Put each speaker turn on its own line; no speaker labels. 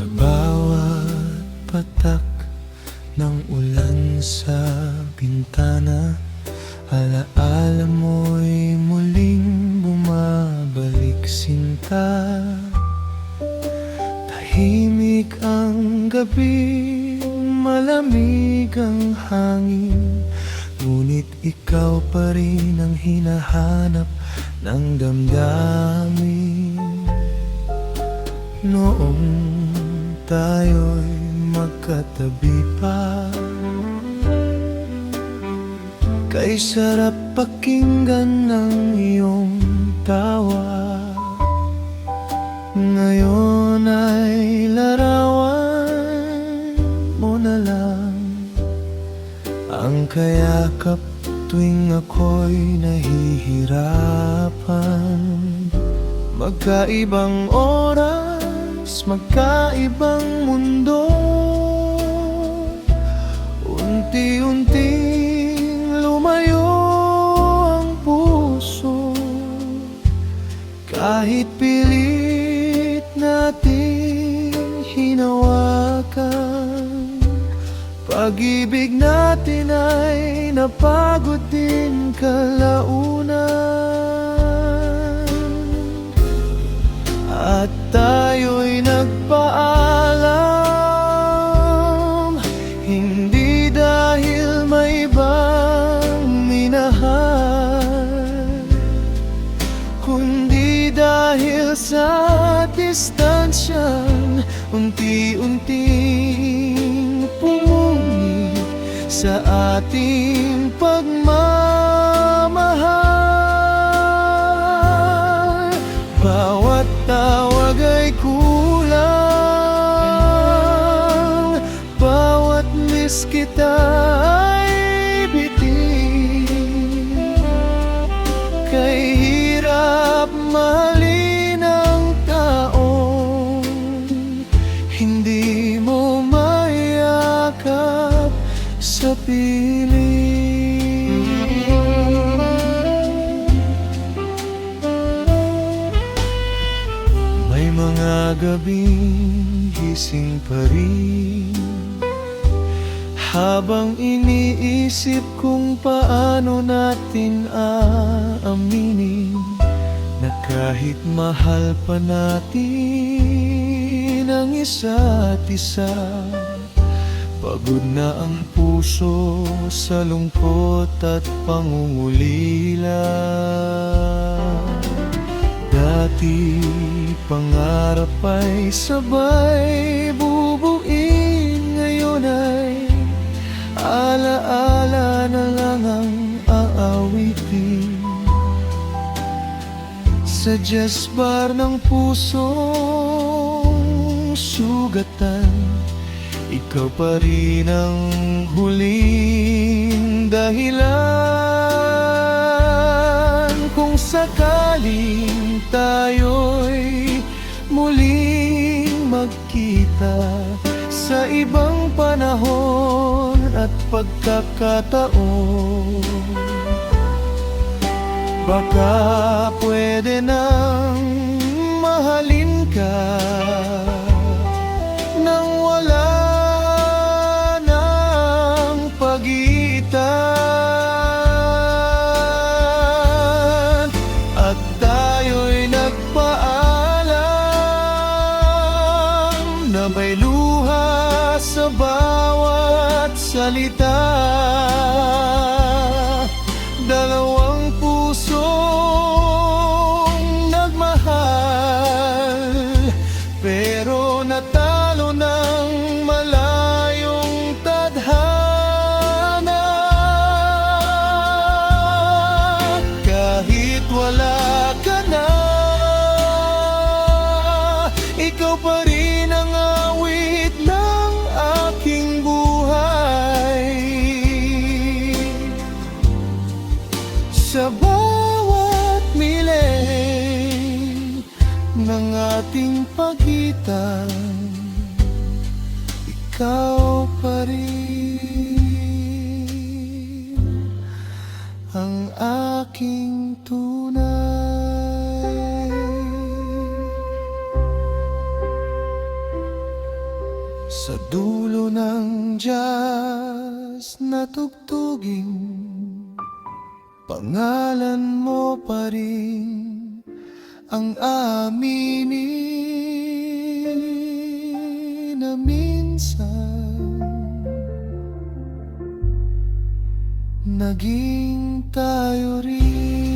Sa bawat patak ng ulan sa bintana, alaala mo'y muling bumabalik sinta. Tahimik ang gabi, malamig ang hangin, ngunit ikaw pa rin ang hinahanap ng damdamin. Noong tayo'y magkatabi pa, kay sarap pakinggan ng iyong tawa. Ngayon ay larawan mo na lang ang kayakap tuwing ako'y nahihirapan. Magkaibang oras, magkaibang mundo, unti-unting lumayo ang puso. Kahit pilit natin hinawakan, pag-ibig natin ay napagod din kalaunan. At tayo'y nagpaalam, hindi dahil may ibang minahal, kundi dahil sa distansyang unti-unting pumuni sa ating pagmamahal. Bawat tawag ay kulang, bawat miss kita ay bitin. Kay hirap mahalin ang taong hindi mo mayakap sa piling. May mga gabing gising pa rin, habang iniisip kung paano natin aaminin na kahit mahal pa natin ang isa't isa, pagod na ang puso sa lungkot at pangungulila. Dati pangarap ay sabay bubuin, ngayon ay alaala na lang ang aawitin. Sa jazz bar ng pusong sugatan, ikaw pa rin ang huling dahilan. Kung sakaling tayo'y muling magkita sa ibang panahon at pagkakataon, baka pwede nang mahalin ka nang wala ng pagitan. At tayo'y nagpaalam na may luha sa bawat salita. Dalawang pusong nagmahal, pero natalo ng malayong tadhana. Kahit wala ka na, ikaw pa rin ang awit ng aking buhay. Sa bawat milen ng ating pagitan, ikaw pa rin ang aking tunay. Sa dulo ng diyas na tugtugin, pangalan mo pa rin ang aminin na minsan naging tayo rin.